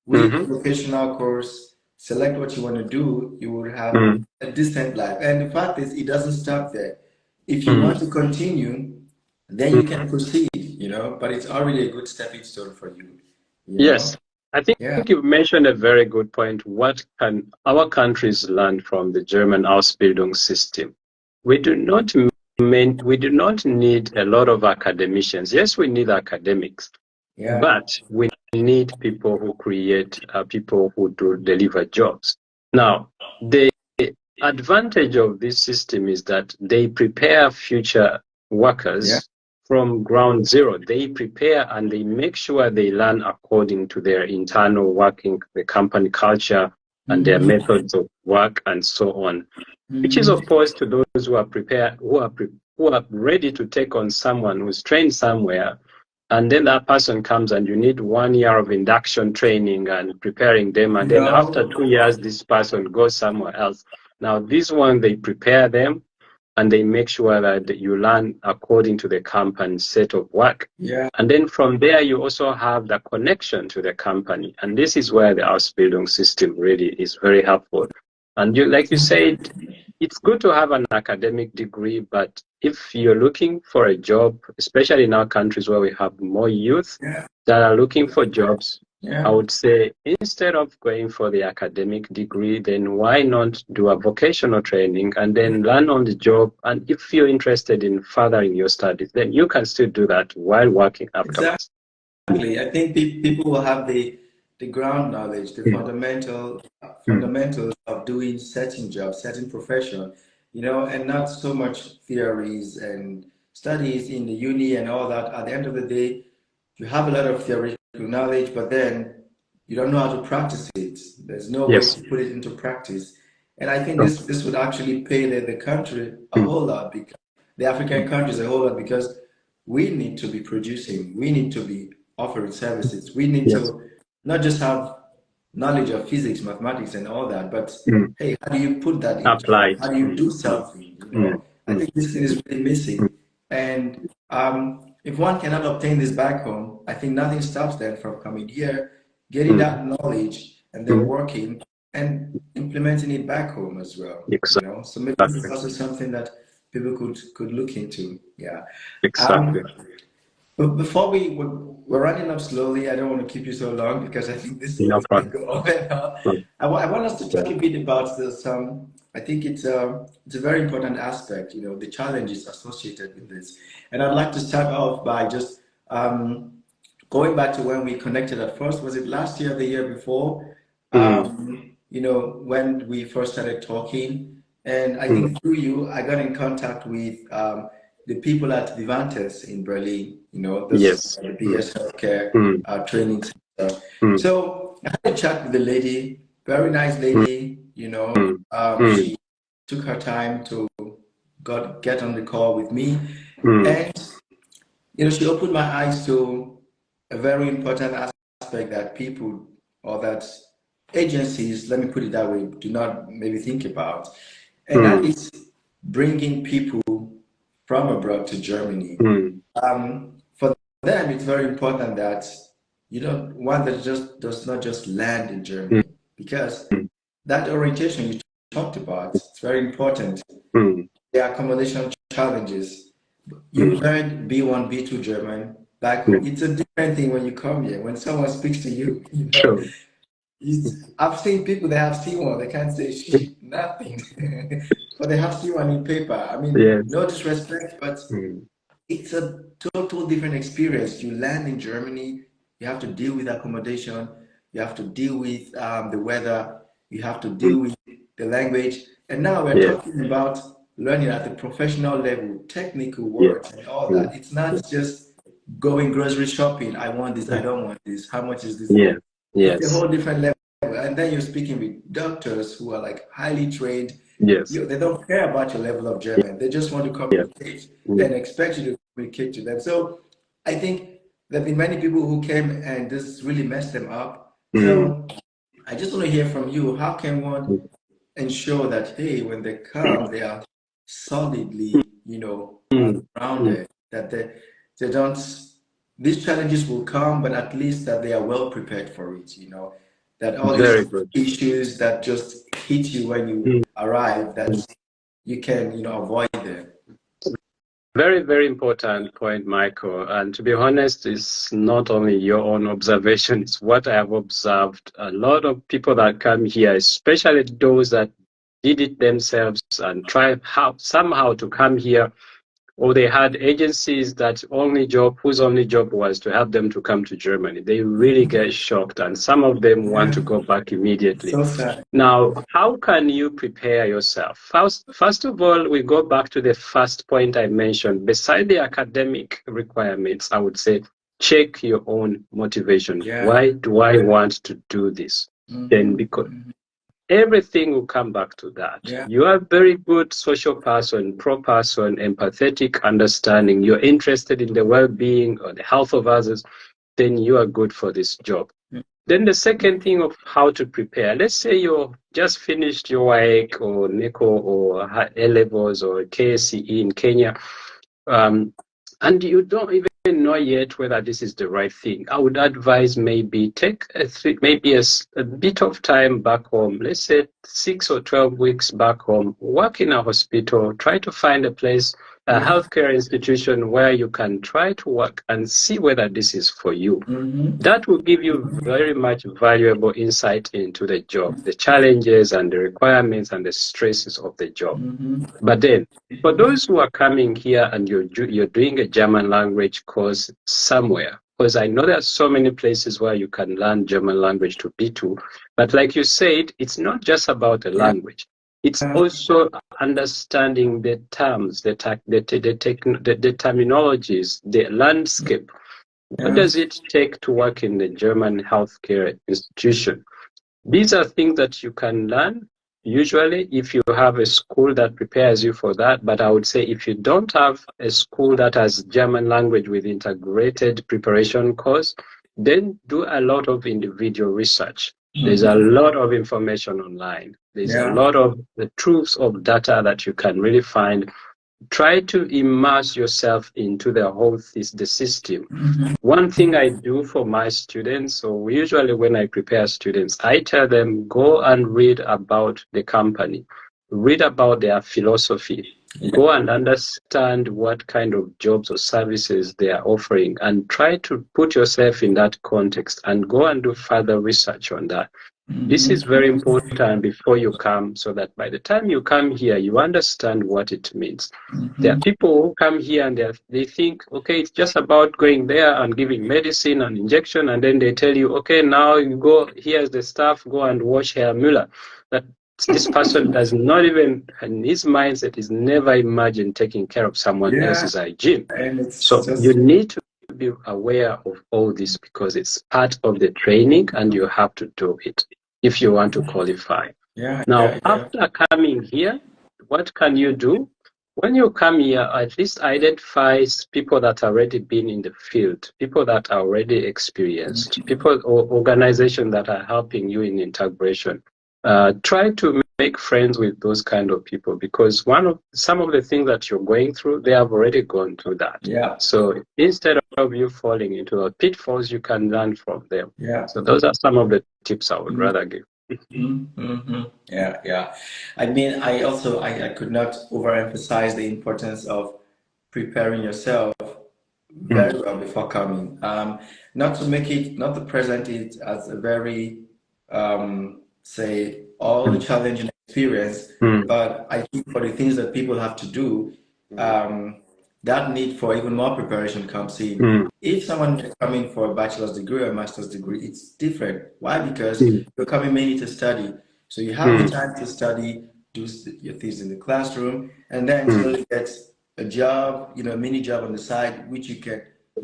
With a vocational course, select what you want to do, you will have a decent life. And the fact is, it doesn't stop there. If you want to continue, then you can proceed, you know, but it's already a good stepping stone for you. Yes. I think you mentioned a very good point. What can our countries learn from the German Ausbildung system? We do not need a lot of academicians. Yes, we need academics, but we need people who create, people who deliver jobs. Now, the advantage of this system is that they prepare future workers from ground zero. They prepare and they make sure they learn according to their internal working, the company culture, and their methods of work, and so on. Which is opposed to those who are prepared, who are ready to take on someone who's trained somewhere, and then that person comes and you need 1 year of induction training and preparing them, and then after 2 years, this person goes somewhere else. Now, this one, they prepare them, and they make sure that you learn according to the company's set of work. And then from there, you also have the connection to the company. And this is where the Ausbildung system really is very helpful. And like you said, it's good to have an academic degree, but if you're looking for a job, especially in our countries where we have more youth that are looking for jobs, I would say instead of going for the academic degree, then why not do a vocational training and then learn on the job? And if you're interested in furthering your studies, then you can still do that while working afterwards. Exactly. I think people will have the ground knowledge, the fundamentals of doing certain jobs, certain profession, you know, and not so much theories and studies in the uni and all that. At the end of the day, you have a lot of theoretical knowledge, but then you don't know how to practice it. There's no way to put it into practice. And I think this would actually pay the country a whole lot, because the African countries a whole lot, because we need to be producing, we need to be offering services, we need to not just have knowledge of physics, mathematics, and all that, but hey, how do you put that into applied? How do you do something? You know, I think this thing is really missing. And if one cannot obtain this back home, I think nothing stops them from coming here, getting that knowledge, and then working and implementing it back home as well. Exactly. You know, so maybe this is also something that people could look into. Exactly. But before we're running up slowly. I don't want to keep you so long because I think this No is going problem. to go on and on. I want us to talk a bit about this. I think it's a very important aspect, the challenges associated with this. And I'd like to start off by just going back to when we connected at first. Was it last year or the year before? When we first started talking. And I think through you, I got in contact with the people at Vivantes in Berlin, this the biggest healthcare training center. So I had a chat with the lady, very nice lady, she took her time to get on the call with me. And, she opened my eyes to a very important aspect that people or that agencies, let me put it that way, do not maybe think about. And that is bringing people from abroad to Germany. For them, it's very important that one that just does not just land in Germany, because that orientation you talked about, it's very important. The accommodation challenges. You learned B1, B2 German. Like it's a different thing when you come here. When someone speaks to you, I've seen people that have C1, they can't say shit, nothing, but they have C1 in paper. I mean, no disrespect, but it's a total different experience. You land in Germany, you have to deal with accommodation, you have to deal with the weather, you have to deal with the language. And now we're talking about learning at the professional level, technical words and all that. It's not just going grocery shopping. I want this, I don't want this. How much is this? It's a whole different level. And then you're speaking with doctors who are like highly trained. They don't care about your level of German. They just want to communicate and expect you to communicate to them. So I think there have been many people who came and this really messed them up. So I just want to hear from you. How can one ensure that, hey, when they come, they are solidly, grounded, that they don't, these challenges will come, but at least that they are well prepared for it, that all these issues that just hit you when you arrive, that you can, avoid them. Very, very important point, Michael. And to be honest, it's not only your own observation, it's what I have observed. A lot of people that come here, especially those that did it themselves and try somehow to come here, or they had agencies that whose only job was to help them to come to Germany. They really get shocked, and some of them want to go back immediately. So sad. Now, how can you prepare yourself? First of all, we go back to the first point I mentioned. Beside the academic requirements, I would say check your own motivation. Why do I want to do this? Then because everything will come back to that. You are a very good social person, pro-person, empathetic, understanding. You're interested in the well-being or the health of others, then you are good for this job. Then the second thing of how to prepare. Let's say you just finished your WAEC or NECO or A-levels or KSCE in Kenya, and you don't even know yet whether this is the right thing. I would advise maybe take a bit of time back home, let's say 6 or 12 weeks back home, work in a hospital, try to find a place, a healthcare institution where you can try to work and see whether this is for you. That will give you very much valuable insight into the job, the challenges and the requirements and the stresses of the job. But then, for those who are coming here and you're doing a German language course somewhere, because I know there are so many places where you can learn German language to B2, but like you said, it's not just about the language. It's also understanding the terms, the terminologies, the landscape. What does it take to work in the German healthcare institution? These are things that you can learn, usually, if you have a school that prepares you for that. But I would say if you don't have a school that has German language with integrated preparation course, then do a lot of individual research. There's a lot of information online. There's a lot of the truths of data that you can really find. Try to immerse yourself into the whole the system. One thing I do for my students, so usually when I prepare students, I tell them, go and read about the company, read about their philosophy, Go and understand what kind of jobs or services they are offering and try to put yourself in that context and go and do further research on that. This is very important before you come, so that by the time you come here, you understand what it means. There are people who come here and they think, okay, it's just about going there and giving medicine and injection, and then they tell you, okay, now you go, here's the stuff, go and wash Herr Müller. That this person does not even, in his mindset, is never imagined taking care of someone else's hygiene. So you need to be aware of all this because it's part of the training and you have to do it if you want to qualify. Now, after coming here, what can you do? When you come here, at least identify people that have already been in the field, people that are already experienced, people or organizations that are helping you in integration. Try to make friends with those kind of people because some of the things that you're going through, they have already gone through that. So instead of you falling into pitfalls, you can learn from them. So those are some of the tips I would rather give. I mean, I could not overemphasize the importance of preparing yourself very well before coming. Not to present it as a very say all the challenging experience, but I think for the things that people have to do, that need for even more preparation comes in. If someone is coming for a bachelor's degree or a master's degree, it's different. Why? Because you're coming mainly to study. So you have the time to study, do your things in the classroom, and then slowly get a job, a mini job on the side, which you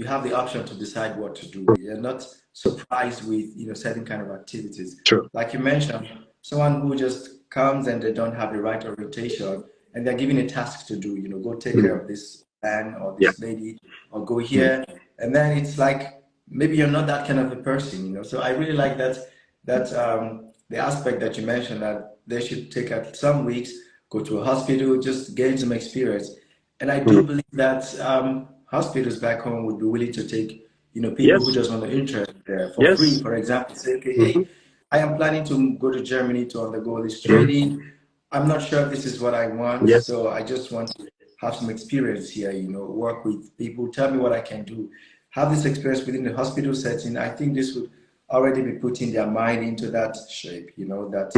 have the option to decide what to do. You're not surprised with, certain kind of activities. Like you mentioned, someone who just comes and they don't have the right orientation and they're given a task to do, go take care of this man or this lady or go here. And then it's like, maybe you're not that kind of a person, So I really like that the aspect that you mentioned that they should take out some weeks, go to a hospital, just gain some experience. And I do believe that hospitals back home would be willing to take, people who just want to interest there for free. For example, say, okay, hey, I am planning to go to Germany to undergo this training. I'm not sure if this is what I want, so I just want to have some experience here, work with people, tell me what I can do. Have this experience within the hospital setting. I think this would already be putting their mind into that shape, that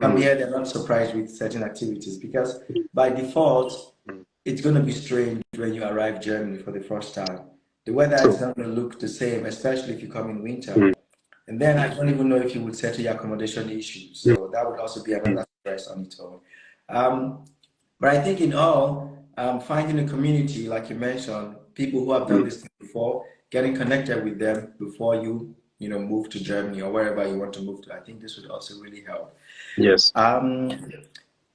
come here, they're not surprised with certain activities because by default, it's going to be strange when you arrive Germany for the first time. The weather is not going to look the same, especially if you come in winter. And then I don't even know if you would settle your accommodation issues. So that would also be another stress on its own. But I think in all, finding a community, like you mentioned, people who have done this before, getting connected with them before you, move to Germany or wherever you want to move to, I think this would also really help.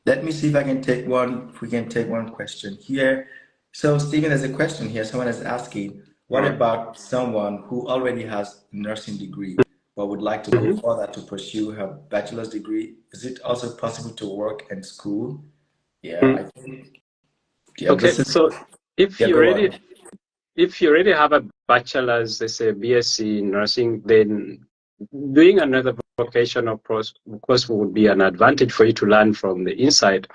Let me see if I can take one, if we can take one question here. So Stephen, there's a question here. Someone is asking, what about someone who already has a nursing degree but would like to go further to pursue her bachelor's degree? Is it also possible to work in school? I think. Okay, so if you already have a bachelor's, let's say BSc in nursing, then doing another vocational course would be an advantage for you to learn from the inside.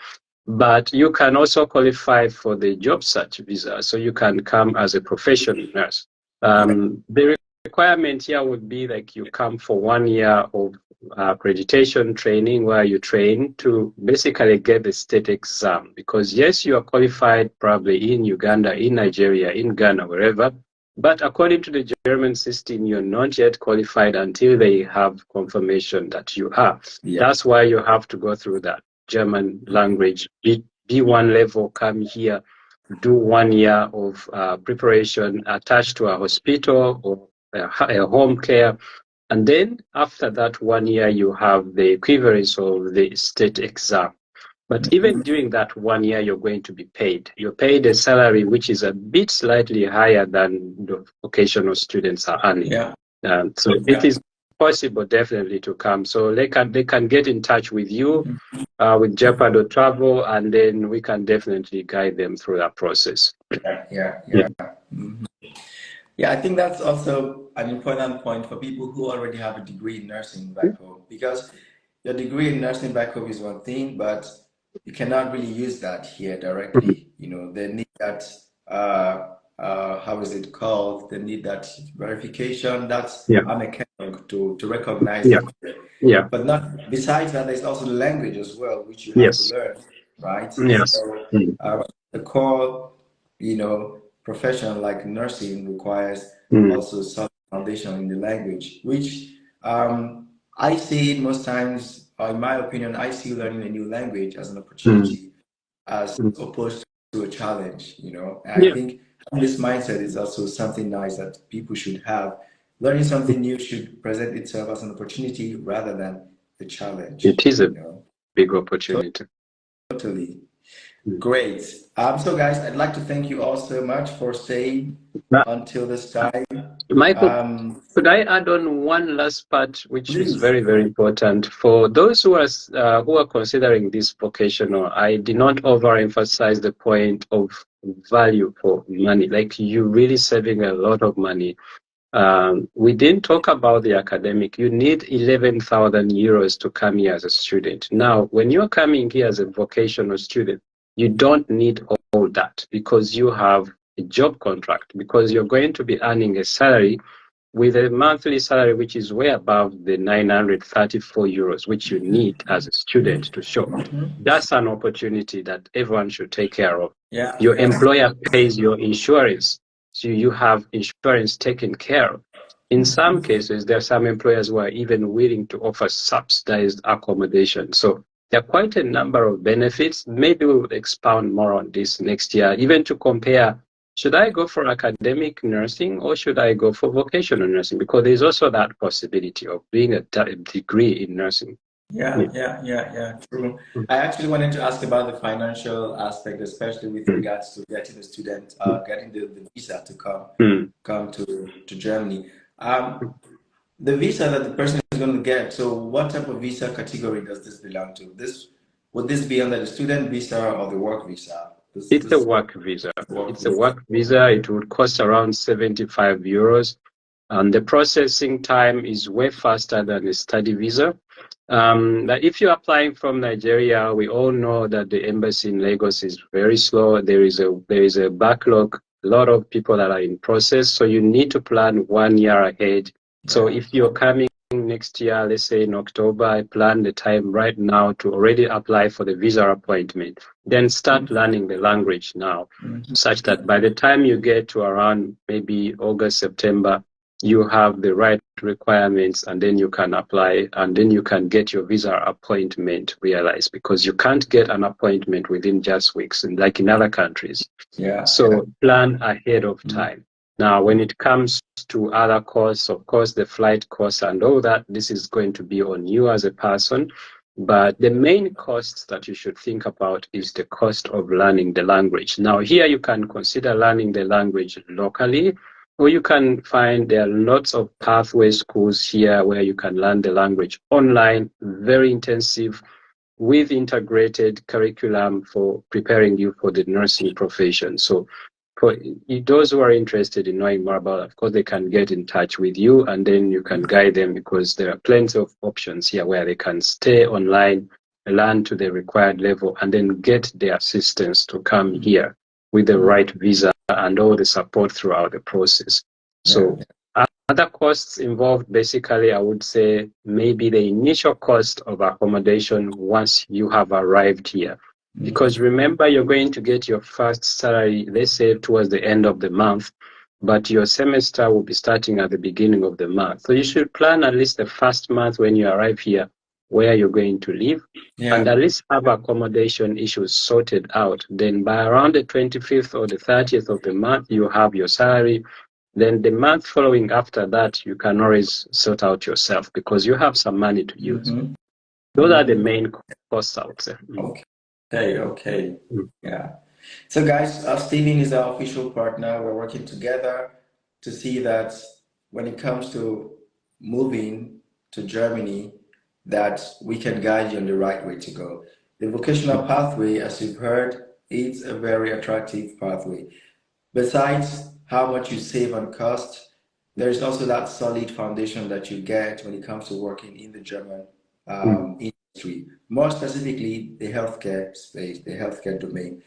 But you can also qualify for the job search visa, so you can come as a professional nurse. The requirement here would be like you come for 1 year of accreditation training where you train to basically get the state exam, because yes, you are qualified probably in Uganda, in Nigeria, in Ghana, wherever, but according to the German system, you're not yet qualified until they have confirmation that you are. That's why you have to go through that German language B1 level, come here, do 1 year of preparation attached to a hospital or a home care. And then after that 1 year, you have the equivalence of the state exam. But even during that 1 year, you're going to be paid. You're paid a salary which is a bit slightly higher than the vocational students are earning. So it is possible definitely to come. So they can get in touch with you, with Japado Travel, and then we can definitely guide them through that process. I think that's also an important point for people who already have a degree in nursing back home, because your degree in nursing back home is one thing, but you cannot really use that here directly. You know, they need that, how is it called? They need that verification. That's Yeah. a mechanic to recognize Yeah. it here. Yeah. But not besides that, there's also the language as well, which you have to Yes. learn, right? Yes. So the core, you know, profession like nursing requires also some foundation in the language, which I see it most times, in my opinion, I see learning a new language as an opportunity as opposed to a challenge, you know. And I Yeah. think this mindset is also something nice that people should have. Learning something new should present itself as an opportunity rather than a It challenge, is a you know. big opportunity. Totally. Great. So guys, I'd like to thank you all so much for staying But until this time. Michael, could I add on one last part, which is Please. very, very important for those who are considering this vocational? I did not overemphasize the point of value for money. Like you really saving a lot of money. We didn't talk about the academic. You need 11,000 euros to come here as a student. Now, when you're coming here as a vocational student, you don't need all that because you have a job contract, because you're going to be earning a salary with a monthly salary which is way above the 934 euros, which you need as a student to show. That's an opportunity that everyone should take care of. Yeah. Your employer pays your insurance, so you have insurance taken care of. In some cases, there are some employers who are even willing to offer subsidized accommodation. So there are quite a number of benefits. Maybe we'll expound more on this next year, even to compare, should I go for academic nursing or should I go for vocational nursing? Because there's also that possibility of doing a degree in nursing. Yeah. True. I actually wanted to ask about the financial aspect, especially with regards to getting the student, getting the visa to come to Germany. The visa that the person is going to get. So, what type of visa category does this belong to? Would this be under the student visa or the work visa? It's a work visa. It's a work visa. It would cost around 75 euros. And the processing time is way faster than a study visa. But if you're applying from Nigeria, we all know that the embassy in Lagos is very slow. There is a backlog, a lot of people that are in process. So you need to plan 1 year ahead. So if you're coming next year, let's say in October, I plan the time right now to already apply for the visa appointment. Then start learning the language now, such that by the time you get to around maybe August, September, you have the right requirements, and then you can apply, and then you can get your visa appointment realized, because you can't get an appointment within just weeks, like in other countries. So plan ahead of time. Now, when it comes to other costs, of course, the flight costs and all that, this is going to be on you as a person. But the main cost that you should think about is the cost of learning the language. Now, here you can consider learning the language locally, or you can find there are lots of pathway schools here where you can learn the language online, very intensive, with integrated curriculum for preparing you for the nursing profession. So for those who are interested in knowing more about it, of course, they can get in touch with you, and then you can guide them, because there are plenty of options here where they can stay online, learn to the required level, and then get the assistance to come here with the right visa and all the support throughout the process. So other costs involved, basically, I would say maybe the initial cost of accommodation once you have arrived here. Because remember, you're going to get your first salary, let's say, towards the end of the month, but your semester will be starting at the beginning of the month. So you should plan at least the first month when you arrive here where you're going to live, and at least have accommodation issues sorted out. Then by around the 25th or the 30th of the month, you have your salary. Then the month following after that, you can always sort out yourself because you have some money to use. Those are the main costs, I would say. Okay. Yeah. So guys, Steven is our official partner. We're working together to see that when it comes to moving to Germany, that we can guide you on the right way to go. The vocational pathway, as you've heard, is a very attractive pathway. Besides how much you save on cost, there's also that solid foundation that you get when it comes to working in the German industry. industry, more specifically the healthcare space, the healthcare domain.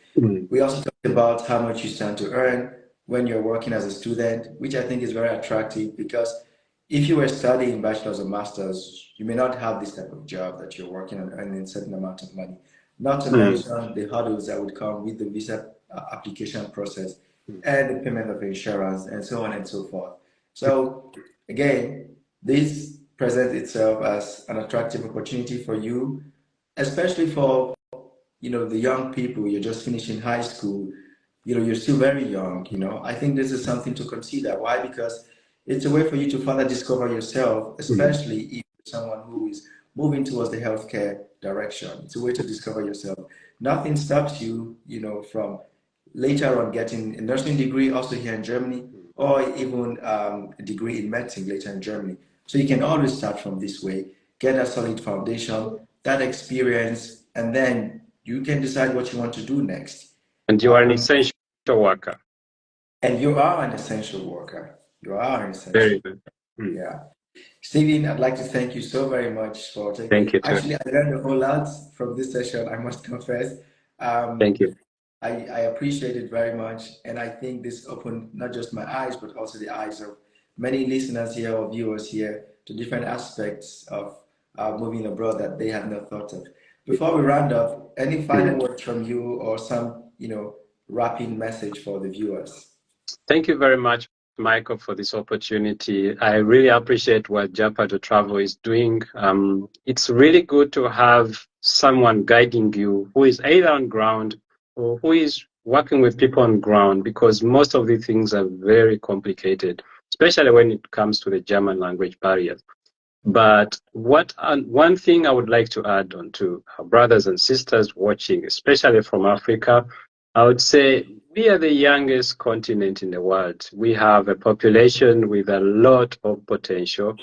We also talked about how much you stand to earn when you're working as a student, which I think is very attractive because if you were studying bachelor's or master's, you may not have this type of job that you're working on earning a certain amount of money. Not to mention the hurdles that would come with the visa application process and the payment of insurance and so on and so forth. So again, this presents itself as an attractive opportunity for you, especially for the young people. You're just finishing high school, you're still very young. I think this is something to consider. Why? Because it's a way for you to further discover yourself, especially if you're someone who is moving towards the healthcare direction. It's a way to discover yourself. Nothing stops you, from later on getting a nursing degree also here in Germany, or even a degree in medicine later in Germany. So you can always start from this way, get a solid foundation, that experience, and then you can decide what you want to do next. And you are an essential worker. And you are an essential worker. You are an essential Very good. Yeah. Stephen, I'd like to thank you so very much for taking. Thank you. Actually, I learned a whole lot from this session, I must confess. Thank you. I appreciate it very much. And I think this opened not just my eyes, but also the eyes of many listeners here or viewers here to different aspects of moving abroad that they had not thought of. Before we round up, any final words from you or some, wrapping message for the viewers? Thank you very much, Michael, for this opportunity. I really appreciate what Japa to Travel is doing. It's really good to have someone guiding you who is either on ground or who is working with people on ground, because most of the things are very complicated, especially when it comes to the German language barriers. But one thing I would like to add on to our brothers and sisters watching, especially from Africa, I would say we are the youngest continent in the world. We have a population with a lot of potential.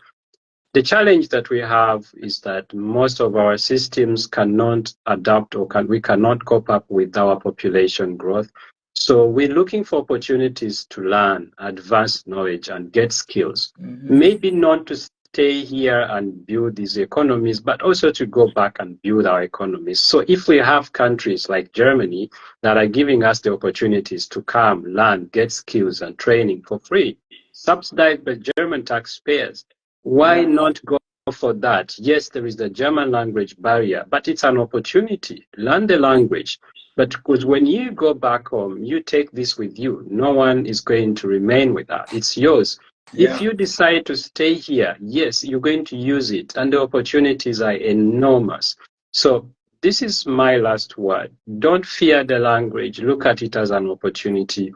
The challenge that we have is that most of our systems cannot adapt, or we cannot cope up with our population growth. So we're looking for opportunities to learn, advance knowledge, and get skills. Maybe not to stay here and build these economies, but also to go back and build our economies. So if we have countries like Germany that are giving us the opportunities to come, learn, get skills and training for free, subsidized by German taxpayers, why not go for that? Yes, there is the German language barrier, but it's an opportunity. Learn the language. But because when you go back home, you take this with you. No one is going to remain with that. It's yours. If you decide to stay here, yes, you're going to use it, and the opportunities are enormous. So this is my last word. Don't fear the language. Look at it as an opportunity.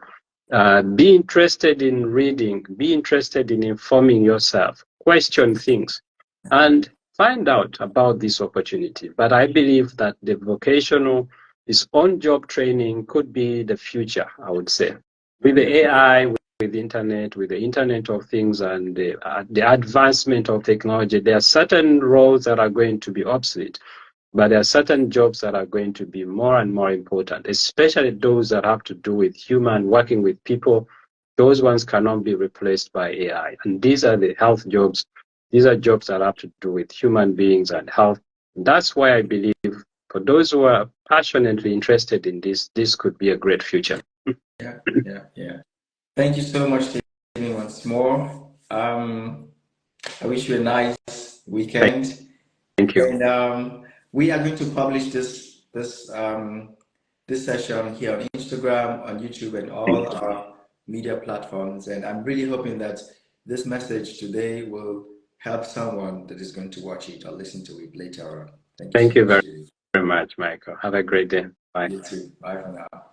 Be interested in reading. Be interested in informing yourself. Question things and find out about this opportunity. But I believe that the vocational, this on-job training could be the future, I would say. With the AI, with the internet, with the Internet of Things and the advancement of technology, there are certain roles that are going to be obsolete, but there are certain jobs that are going to be more and more important, especially those that have to do with working with people. Those ones cannot be replaced by AI. And these are the health jobs. These are jobs that have to do with human beings and health. That's why I believe for those who are passionately interested in this, this could be a great future. Yeah. Thank you so much, Stephen, once more. I wish you a nice weekend. Thank you. And we are going to publish this session here on Instagram, on YouTube, and all our media platforms. And I'm really hoping that this message today will help someone that is going to watch it or listen to it later on. Thank you very much, Michael. Have a great day. Bye. You too. Bye for now.